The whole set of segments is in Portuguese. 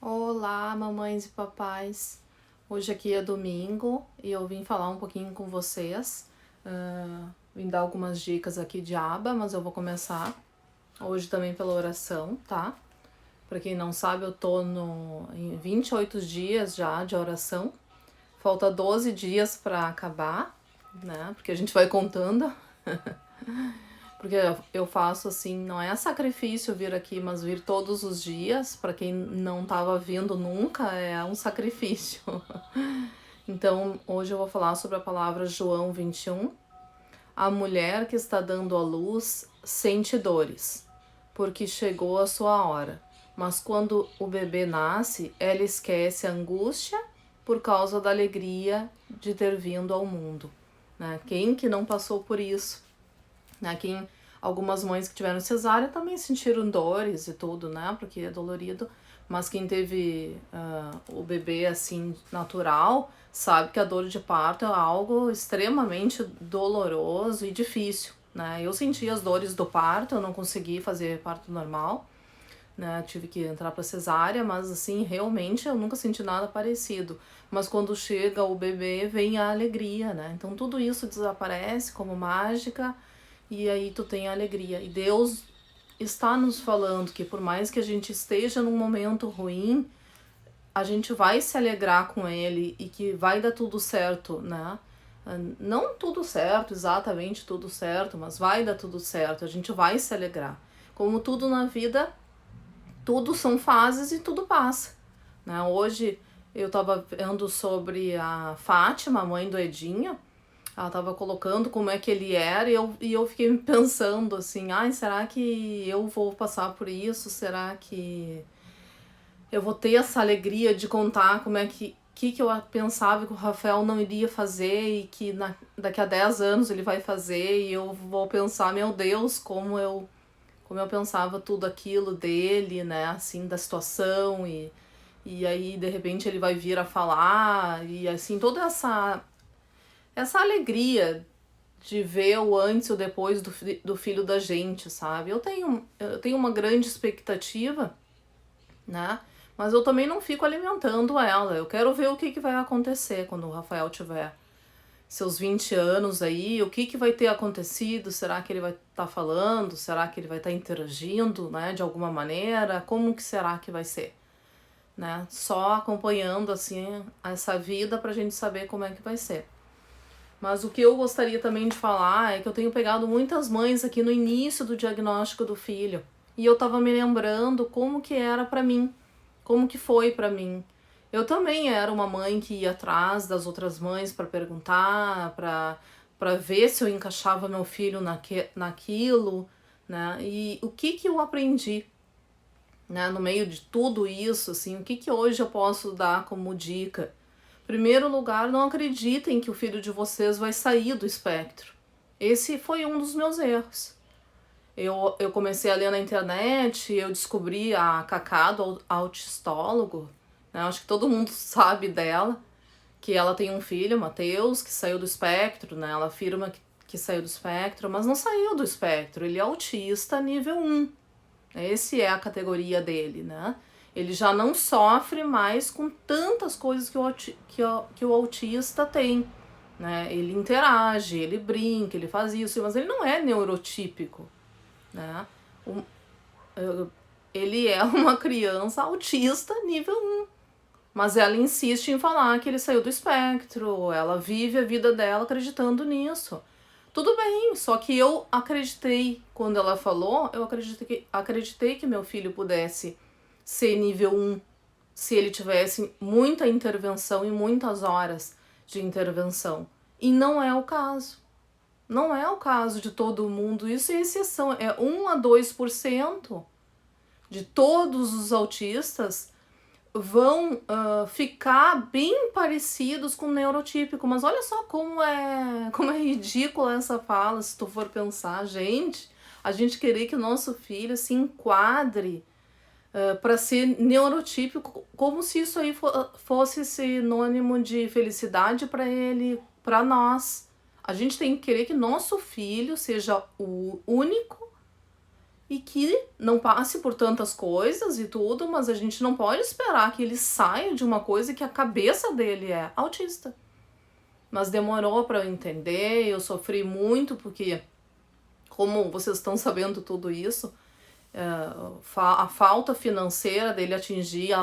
Olá, mamães e papais. Hoje aqui é domingo e eu vim falar um pouquinho com vocês. Vim dar algumas dicas aqui de aba, mas eu vou começar hoje também pela oração, tá? Pra quem não sabe, eu tô em 28 dias já de oração. Falta 12 dias pra acabar, né? Porque a gente vai contando. Porque eu faço assim, não é sacrifício vir aqui, mas vir todos os dias, para quem não estava vindo nunca, é um sacrifício. Então, hoje eu vou falar sobre a palavra João 21. A mulher que está dando à luz sente dores, porque chegou a sua hora. Mas quando o bebê nasce, ela esquece a angústia por causa da alegria de ter vindo ao mundo. Né? Quem que não passou por isso? Né? Algumas mães que tiveram cesárea também sentiram dores e tudo, né? Porque é dolorido. Mas quem teve o bebê assim natural sabe que a dor de parto é algo extremamente doloroso e difícil, né? Eu senti as dores do parto, eu não consegui fazer parto normal, né? Tive que entrar para cesárea, mas assim, realmente eu nunca senti nada parecido. Mas quando chega o bebê, vem a alegria, né? Então tudo isso desaparece como mágica e aí tu tem a alegria. E Deus está nos falando que por mais que a gente esteja num momento ruim, a gente vai se alegrar com ele e que vai dar tudo certo, né? Não tudo certo, exatamente tudo certo, mas vai dar tudo certo, a gente vai se alegrar. Como tudo na vida, tudo são fases e tudo passa, né? Hoje eu tava vendo sobre a Fátima, a mãe do Edinho. Ela tava colocando como é que ele era e eu fiquei pensando assim, ai, será que eu vou passar por isso? Será que eu vou ter essa alegria de contar como é que eu pensava que o Rafael não iria fazer e que daqui a 10 anos ele vai fazer e eu vou pensar, meu Deus, como eu pensava tudo aquilo dele, né, assim, da situação e aí de repente ele vai vir a falar e assim, toda essa alegria de ver o antes e o depois do filho da gente, sabe? Eu tenho uma grande expectativa, né? Mas eu também não fico alimentando ela. Eu quero ver o que vai acontecer quando o Rafael tiver seus 20 anos aí, o que vai ter acontecido? Será que ele vai estar falando? Será que ele vai estar interagindo, né, de alguma maneira? Como que será que vai ser? Né? Só acompanhando assim essa vida pra gente saber como é que vai ser. Mas o que eu gostaria também de falar é que eu tenho pegado muitas mães aqui no início do diagnóstico do filho. E eu tava me lembrando como que era pra mim, como que foi pra mim. Eu também era uma mãe que ia atrás das outras mães pra perguntar, pra ver se eu encaixava meu filho naquilo, né? E o que eu aprendi, né, no meio de tudo isso, assim, o que hoje eu posso dar como dica? Primeiro lugar, não acreditem que o filho de vocês vai sair do espectro. Esse foi um dos meus erros. Eu comecei a ler na internet, eu descobri a Cacá do autistólogo, né? Acho que todo mundo sabe dela, que ela tem um filho, Matheus, que saiu do espectro, né? Ela afirma que saiu do espectro, mas não saiu do espectro, ele é autista nível 1. Esse é a categoria dele, né? Ele já não sofre mais com tantas coisas que o autista tem, né? Ele interage, ele brinca, ele faz isso, mas ele não é neurotípico, né? O- Ele é uma criança autista nível 1, mas ela insiste em falar que ele saiu do espectro, ela vive a vida dela acreditando nisso. Tudo bem, só que eu acreditei, quando ela falou, eu acreditei que meu filho pudesse ser nível 1 se ele tivesse muita intervenção e muitas horas de intervenção. E não é o caso. Não é o caso de todo mundo. Isso é exceção. É 1 a 2% de todos os autistas vão ficar bem parecidos com o neurotípico. Mas olha só como é ridícula essa fala, se tu for pensar. Gente, a gente querer que o nosso filho se enquadre para ser neurotípico, como se isso aí fosse sinônimo de felicidade para ele, para nós. A gente tem que querer que nosso filho seja o único e que não passe por tantas coisas e tudo, mas a gente não pode esperar que ele saia de uma coisa que a cabeça dele é autista. Mas demorou para eu entender, eu sofri muito porque, como vocês estão sabendo tudo isso, a falta financeira dele atingir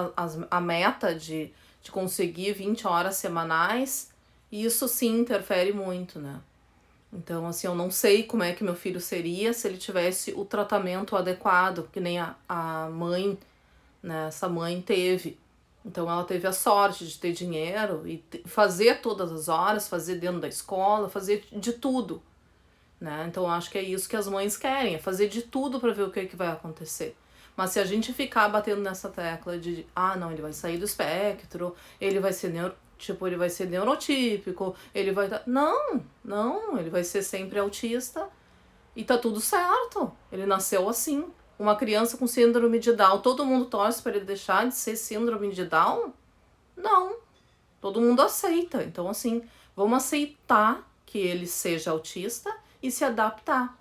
a meta de conseguir 20 horas semanais, isso sim interfere muito, né? Então, assim, eu não sei como é que meu filho seria se ele tivesse o tratamento adequado, que nem a mãe, né, essa mãe teve. Então, ela teve a sorte de ter dinheiro e fazer todas as horas, fazer dentro da escola, fazer de tudo, né? Então, eu acho que é isso que as mães querem, é fazer de tudo para ver o que vai acontecer. Mas se a gente ficar batendo nessa tecla de, não, ele vai sair do espectro, ele vai ser ele vai ser neurotípico, ele vai... Não, ele vai ser sempre autista e tá tudo certo. Ele nasceu assim. Uma criança com síndrome de Down, todo mundo torce para ele deixar de ser síndrome de Down? Não. Todo mundo aceita. Então, assim, vamos aceitar que ele seja autista e se adaptar.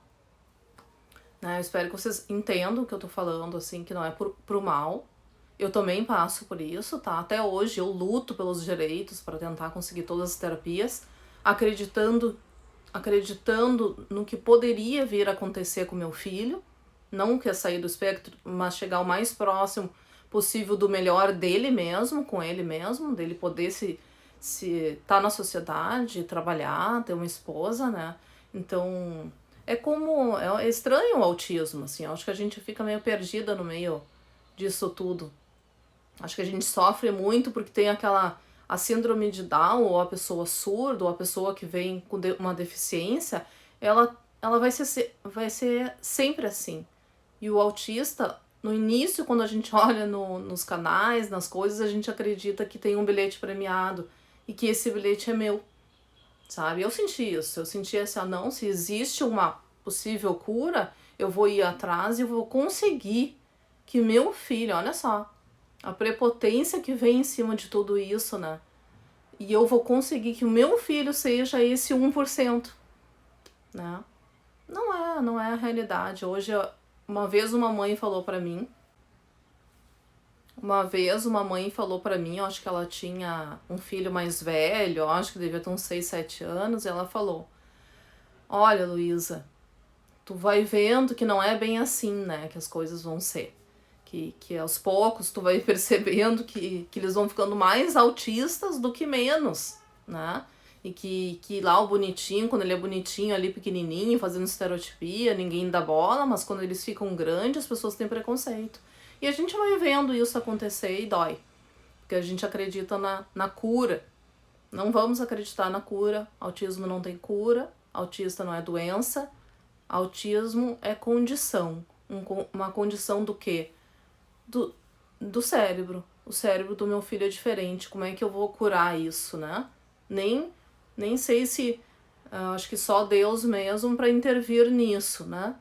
Né? Eu espero que vocês entendam o que eu tô falando, assim, que não é pro mal. Eu também passo por isso, tá? Até hoje eu luto pelos direitos para tentar conseguir todas as terapias, acreditando no que poderia vir a acontecer com meu filho, não que é sair do espectro, mas chegar o mais próximo possível do melhor dele mesmo, com ele mesmo, dele poder se tá na sociedade, trabalhar, ter uma esposa, né? Então, é estranho o autismo, assim, eu acho que a gente fica meio perdida no meio disso tudo. Acho que a gente sofre muito porque tem a síndrome de Down, ou a pessoa surda, ou a pessoa que vem com uma deficiência, ela vai ser sempre assim. E o autista, no início, quando a gente olha nos canais, nas coisas, a gente acredita que tem um bilhete premiado e que esse bilhete é meu, sabe? Eu senti isso, eu senti assim, não, se existe uma possível cura, eu vou ir atrás e vou conseguir que meu filho, olha só, a prepotência que vem em cima de tudo isso, né? E eu vou conseguir que o meu filho seja esse 1%, né? Não é a realidade. Hoje, uma vez uma mãe falou pra mim, eu acho que ela tinha um filho mais velho, eu acho que devia ter uns 6, 7 anos, e ela falou, olha, Luísa, tu vai vendo que não é bem assim, né, que as coisas vão ser. Que aos poucos tu vai percebendo que eles vão ficando mais autistas do que menos, né? E que lá o bonitinho, quando ele é bonitinho ali, pequenininho, fazendo estereotipia, ninguém dá bola, mas quando eles ficam grandes, as pessoas têm preconceito. E a gente vai vendo isso acontecer e dói. Porque a gente acredita na cura. Não vamos acreditar na cura. Autismo não tem cura. Autista não é doença. Autismo é condição. Uma condição do quê? Do cérebro. O cérebro do meu filho é diferente. Como é que eu vou curar isso, né? Nem sei se... acho que só Deus mesmo para intervir nisso, né?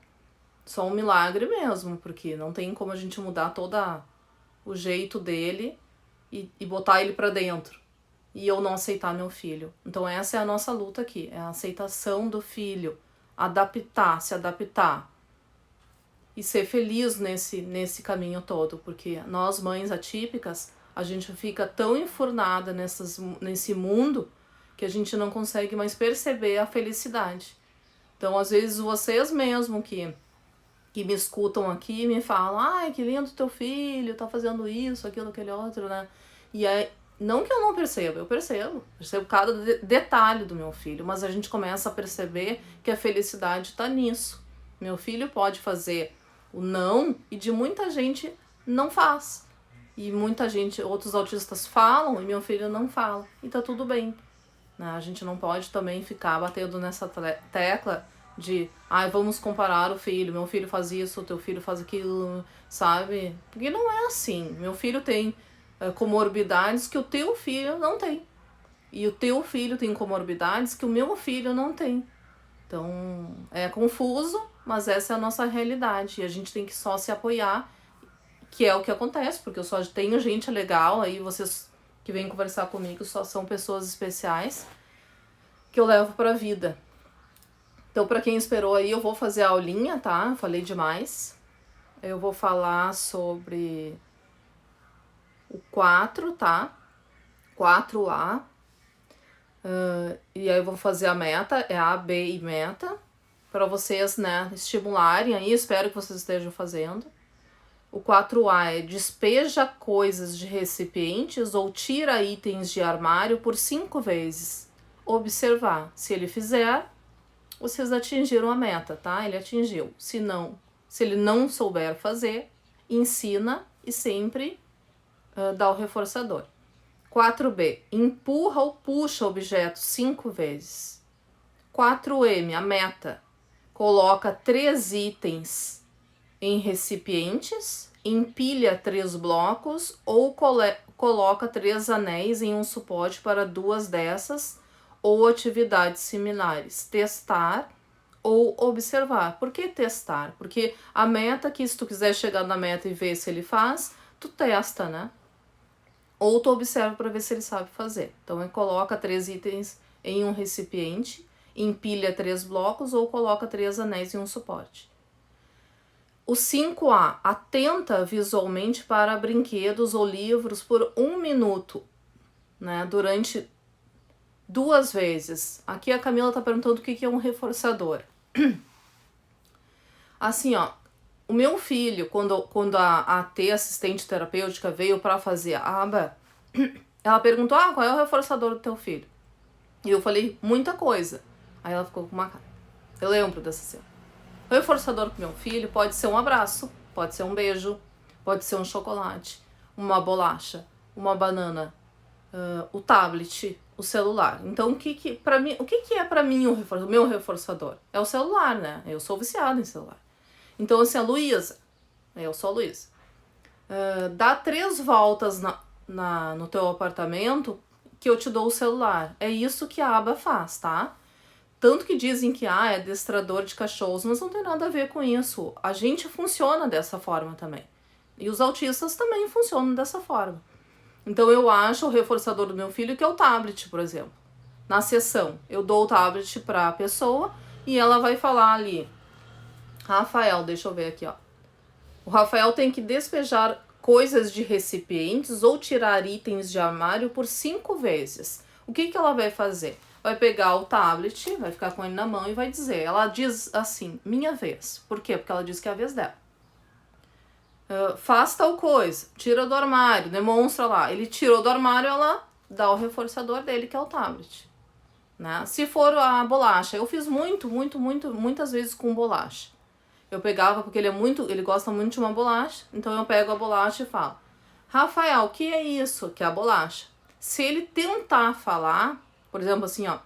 Só um milagre mesmo, porque não tem como a gente mudar todo o jeito dele e botar ele para dentro. E eu não aceitar meu filho. Então essa é a nossa luta aqui. É a aceitação do filho. Se adaptar. E ser feliz nesse caminho todo, porque nós, mães atípicas, a gente fica tão enfurnada nesse mundo que a gente não consegue mais perceber a felicidade. Então, às vezes, vocês mesmo que me escutam aqui me falam, ai, que lindo teu filho, tá fazendo isso, aquilo, aquele outro, né? E aí, não que eu não perceba, eu percebo cada detalhe do meu filho, mas a gente começa a perceber que a felicidade tá nisso. Meu filho pode fazer o não, e de muita gente não faz. E muita gente, outros autistas falam, e meu filho não fala. E tá tudo bem. Né? A gente não pode também ficar batendo nessa tecla de, vamos comparar o filho, meu filho faz isso, o teu filho faz aquilo, sabe? Porque não é assim. Meu filho tem comorbidades que o teu filho não tem. E o teu filho tem comorbidades que o meu filho não tem. Então, é confuso, mas essa é a nossa realidade. E a gente tem que só se apoiar, que é o que acontece, porque eu só tenho gente legal, aí vocês que vêm conversar comigo só são pessoas especiais que eu levo pra vida. Então, pra quem esperou aí, eu vou fazer a aulinha, tá? Falei demais. eu vou falar sobre o 4, tá? 4A. E aí eu vou fazer a meta, é A, B e meta, para vocês, né, estimularem aí, espero que vocês estejam fazendo. O 4A é despeja coisas de recipientes ou tira itens de armário por 5 vezes. Observar. Se ele fizer, vocês atingiram a meta, tá? Ele atingiu. Se ele não souber fazer, ensina e sempre dá o reforçador. 4B. Empurra ou puxa objetos 5 vezes. 4M. A meta. Coloca 3 itens em recipientes, empilha 3 blocos ou coloca 3 anéis em um suporte para 2 dessas ou atividades similares. Testar ou observar. Por que testar? Porque a meta que se tu quiser chegar na meta e ver se ele faz, tu testa, né? Ou tu observa para ver se ele sabe fazer. Então, coloca 3 itens em um recipiente, empilha 3 blocos ou coloca 3 anéis em um suporte. O 5A, atenta visualmente para brinquedos ou livros por 1 minuto, né, durante 2 vezes. Aqui a Camila tá perguntando o que é um reforçador. Assim, ó, o meu filho, quando a AT, assistente terapêutica, veio para fazer a aba, ela perguntou, qual é o reforçador do teu filho? E eu falei, muita coisa. Aí ela ficou com uma cara. Eu lembro dessa cena. O reforçador pro meu filho pode ser um abraço, pode ser um beijo, pode ser um chocolate, uma bolacha, uma banana, o tablet, o celular. Então, o que é pra mim o meu reforçador? É o celular, né? Eu sou viciada em celular. Então, assim, a Luísa, eu sou a Luísa, dá 3 voltas no teu apartamento que eu te dou o celular. É isso que a aba faz, tá? Tanto que dizem que é adestrador de cachorros, mas não tem nada a ver com isso. A gente funciona dessa forma também. E os autistas também funcionam dessa forma. Então eu acho o reforçador do meu filho que é o tablet, por exemplo. Na sessão, eu dou o tablet para a pessoa e ela vai falar ali. Rafael, deixa eu ver aqui, ó. O Rafael tem que despejar coisas de recipientes ou tirar itens de armário por 5 vezes. O que ela vai fazer? Vai pegar o tablet, vai ficar com ele na mão e vai dizer. Ela diz assim, minha vez. Por quê? Porque ela diz que é a vez dela. Faz tal coisa, tira do armário, demonstra lá. Ele tirou do armário, ela dá o reforçador dele, que é o tablet. Né? Se for a bolacha, eu fiz muitas vezes com bolacha. Eu pegava, porque ele gosta muito de uma bolacha, então eu pego a bolacha e falo, Rafael, o que é isso? Que é a bolacha. Se ele tentar falar, por exemplo, assim, ó,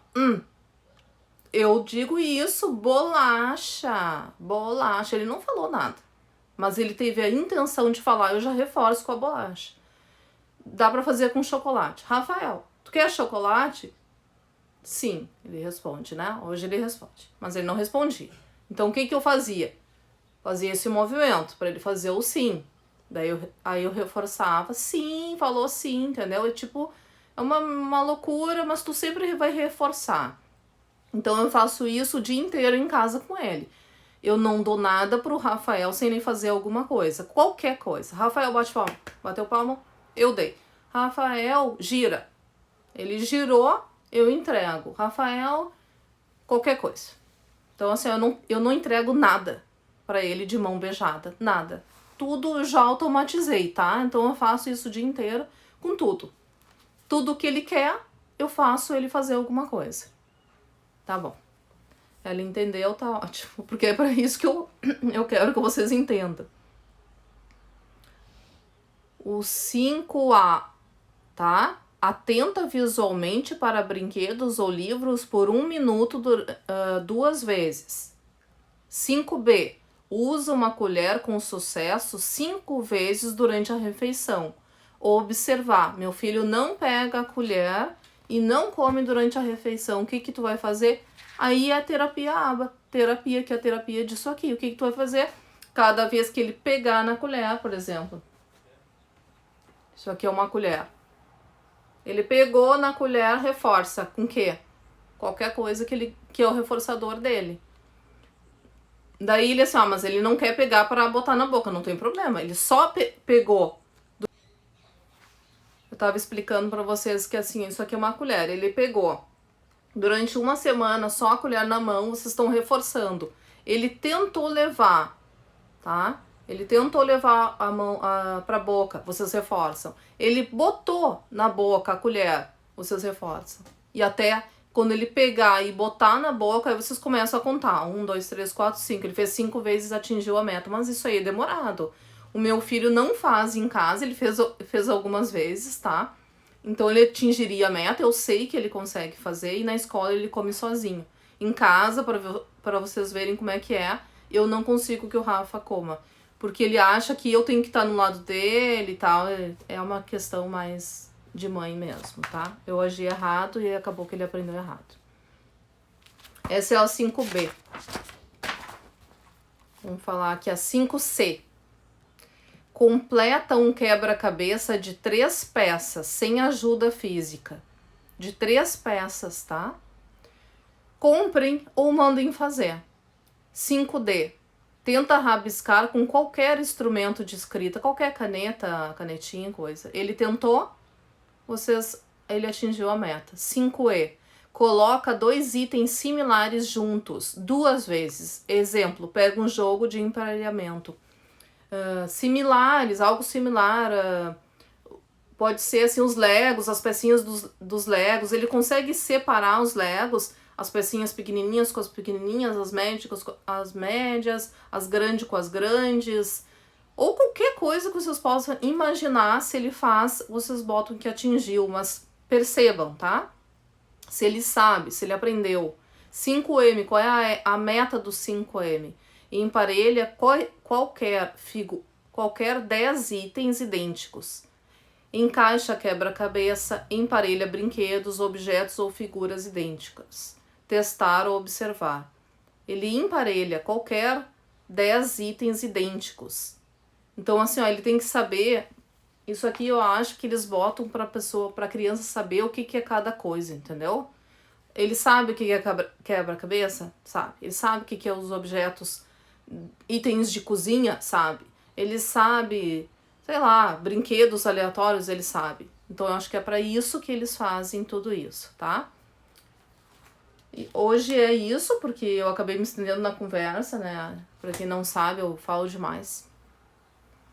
eu digo isso, bolacha, bolacha. Ele não falou nada, mas ele teve a intenção de falar, eu já reforço com a bolacha. Dá pra fazer com chocolate. Rafael, tu quer chocolate? Sim, ele responde, né? Hoje ele responde, mas ele não respondia. Então o que eu fazia? Fazia esse movimento para ele fazer o sim. Aí eu reforçava, sim, falou sim, entendeu? É uma loucura, mas tu sempre vai reforçar. Então eu faço isso o dia inteiro em casa com ele. Eu não dou nada pro Rafael sem ele fazer alguma coisa, qualquer coisa. Rafael, bate palma. Bateu palma, eu dei. Rafael, gira. Ele girou, eu entrego. Rafael, qualquer coisa. Então assim, eu não entrego nada pra ele de mão beijada, nada. Tudo eu já automatizei, tá? Então eu faço isso o dia inteiro com tudo. Tudo que ele quer, eu faço ele fazer alguma coisa. Tá bom. Ela entendeu, tá ótimo. Porque é pra isso que eu quero que vocês entendam. O 5A, tá? Atenta visualmente para brinquedos ou livros por 1 minuto 2 vezes. 5B. Usa uma colher com sucesso 5 vezes durante a refeição. Observar. Meu filho não pega a colher e não come durante a refeição. O que tu vai fazer? Aí é a terapia aba. Terapia, que é a terapia disso aqui. O que tu vai fazer? Cada vez que ele pegar na colher, por exemplo. Isso aqui é uma colher. Ele pegou na colher, reforça. Com o quê? Qualquer coisa que é o reforçador dele. Daí ele assim, ó, mas ele não quer pegar para botar na boca, não tem problema. Ele só pegou. Eu tava explicando para vocês que assim, isso aqui é uma colher. Ele pegou durante uma semana só a colher na mão, vocês estão reforçando. Ele tentou levar, tá? Ele tentou levar a mão pra boca, vocês reforçam. Ele botou na boca a colher, vocês reforçam. E até quando ele pegar e botar na boca, aí vocês começam a contar. 1, 2, 3, 4, 5. Ele fez 5 vezes, atingiu a meta. Mas isso aí é demorado. O meu filho não faz em casa, ele fez algumas vezes, tá? Então ele atingiria a meta, eu sei que ele consegue fazer. E na escola ele come sozinho. Em casa, para vocês verem como é que é, eu não consigo que o Rafa coma. Porque ele acha que eu tenho que estar no lado dele e tal. É uma questão mais de mãe mesmo, tá? Eu agi errado e acabou que ele aprendeu errado. Essa é a 5B. Vamos falar aqui a 5C. Completa um quebra-cabeça de 3 peças, sem ajuda física. De 3 peças, tá? Comprem ou mandem fazer. 5D. Tenta rabiscar com qualquer instrumento de escrita, qualquer caneta, canetinha, coisa. Ele tentou, ele atingiu a meta. 5E. Coloca 2 itens similares juntos, 2 vezes. Exemplo, pega um jogo de emparelhamento. Similares, algo similar. Pode ser assim, os Legos, as pecinhas dos Legos. Ele consegue separar os Legos, as pecinhas pequenininhas com as pequenininhas, as médias com as médias, as grandes com as grandes. Ou qualquer coisa que vocês possam imaginar, se ele faz, vocês botam que atingiu. Mas percebam, tá? Se ele sabe, se ele aprendeu. 5M, qual é a meta do 5M? Emparelha qualquer 10 itens idênticos. Encaixa quebra-cabeça, emparelha brinquedos, objetos ou figuras idênticas. Testar ou observar. Ele emparelha qualquer 10 itens idênticos. Então, assim, ó, ele tem que saber. Isso aqui eu acho que eles botam pra criança saber o que é cada coisa, entendeu? Ele sabe o que é quebra-cabeça? Sabe. Ele sabe o que é os objetos, itens de cozinha? Sabe. Ele sabe, sei lá, brinquedos aleatórios, ele sabe. Então eu acho que é pra isso que eles fazem tudo isso, tá? E hoje é isso, porque eu acabei me estendendo na conversa, né? Pra quem não sabe, eu falo demais.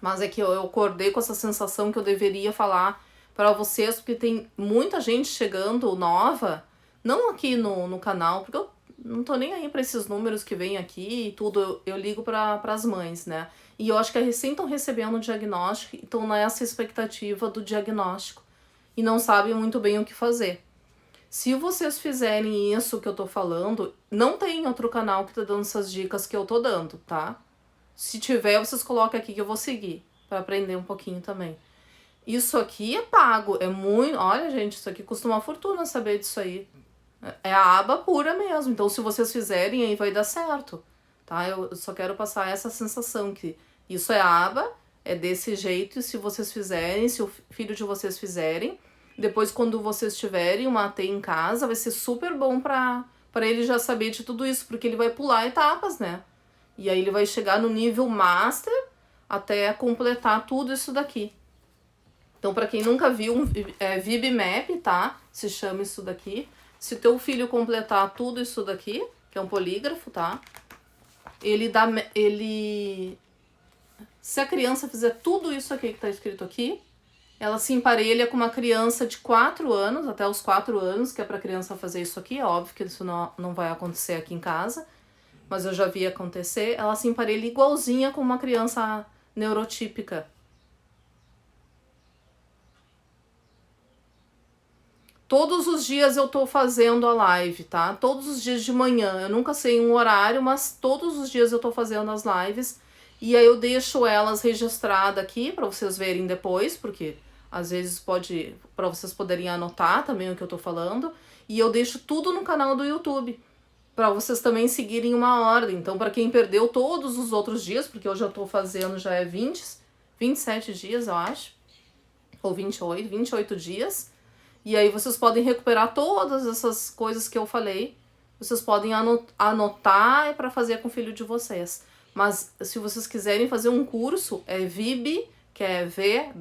Mas é que eu acordei com essa sensação que eu deveria falar para vocês, porque tem muita gente chegando nova, não aqui no canal, porque eu não tô nem aí para esses números que vem aqui e tudo, eu ligo para as mães, né? E eu acho que recém estão recebendo o diagnóstico e estão nessa expectativa do diagnóstico e não sabem muito bem o que fazer. Se vocês fizerem isso que eu tô falando, não tem outro canal que tá dando essas dicas que eu tô dando, tá? Se tiver, vocês colocam aqui que eu vou seguir, para aprender um pouquinho também. Isso aqui é pago, é muito... Olha, gente, isso aqui custa uma fortuna saber disso aí. É a aba pura mesmo, então se vocês fizerem, aí vai dar certo, tá? Eu só quero passar essa sensação que isso é a aba, é desse jeito, e se vocês fizerem, se o filho de vocês fizerem, depois quando vocês tiverem uma AT em casa, vai ser super bom para ele já saber de tudo isso, porque ele vai pular etapas, né? E aí ele vai chegar no nível master até completar tudo isso daqui. Então, para quem nunca viu, VibMap, tá? Se chama isso daqui. Se teu filho completar tudo isso daqui, que é um polígrafo, tá? Se a criança fizer tudo isso aqui que tá escrito aqui, ela se emparelha com uma criança de 4 anos, até os 4 anos, que é pra criança fazer isso aqui. É óbvio que isso não vai acontecer aqui em casa, mas eu já vi acontecer. Ela se emparelha igualzinha com uma criança neurotípica. Todos os dias eu tô fazendo a live, tá? Todos os dias de manhã. Eu nunca sei um horário, mas todos os dias eu tô fazendo as lives. E aí eu deixo elas registradas aqui pra vocês verem depois, porque às vezes pra vocês poderem anotar também o que eu tô falando. E eu deixo tudo no canal do YouTube, pra vocês também seguirem uma ordem. Então, pra quem perdeu todos os outros dias, porque eu já tô fazendo, já é 27 dias, eu acho. Ou 28 dias. E aí vocês podem recuperar todas essas coisas que eu falei vocês podem anotar para fazer com o filho de vocês. Mas se vocês quiserem fazer um curso, é VIB, que é VBMAPP,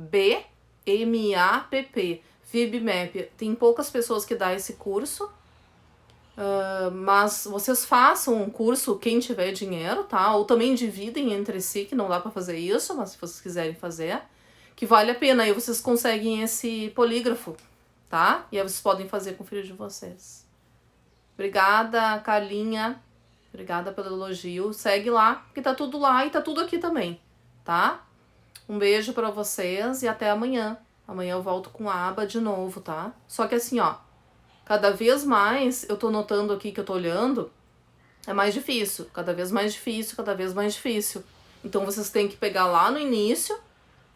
VIBMAP. Tem poucas pessoas que dão esse curso, mas vocês façam um curso, quem tiver dinheiro, tá? Ou também dividem entre si, que não dá para fazer isso, mas se vocês quiserem fazer, que vale a pena. Aí vocês conseguem esse polígrafo, tá? E aí vocês podem fazer com o filho de vocês. Obrigada, Carlinha. Obrigada pelo elogio. Segue lá, porque tá tudo lá e tá tudo aqui também, tá? Um beijo pra vocês e até amanhã. Amanhã eu volto com a aba de novo, tá? Só que assim, ó, cada vez mais eu tô notando aqui que eu tô olhando, é mais difícil. Cada vez mais difícil, cada vez mais difícil. Então vocês têm que pegar lá no início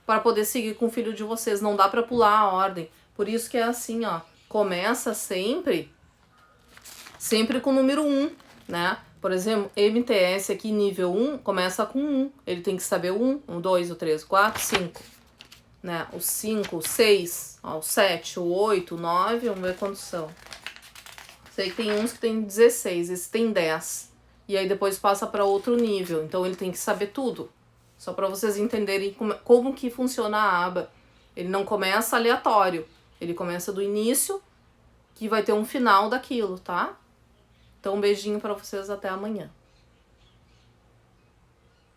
para poder seguir com o filho de vocês. Não dá pra pular a ordem. Por isso que é assim, ó. Começa sempre com o número 1, né? Por exemplo, MTS aqui, nível 1, começa com 1. Ele tem que saber o 1, o 2, o 3, o 4, 5. Né? O 5, o 6, ó, o 7, o 8, o 9, vamos ver quantos são. Sei que tem uns que tem 16, esse tem 10. E aí depois passa para outro nível. Então ele tem que saber tudo. Só para vocês entenderem como que funciona a aba. Ele não começa aleatório. Ele começa do início, que vai ter um final daquilo, tá? Então um beijinho para vocês, até amanhã.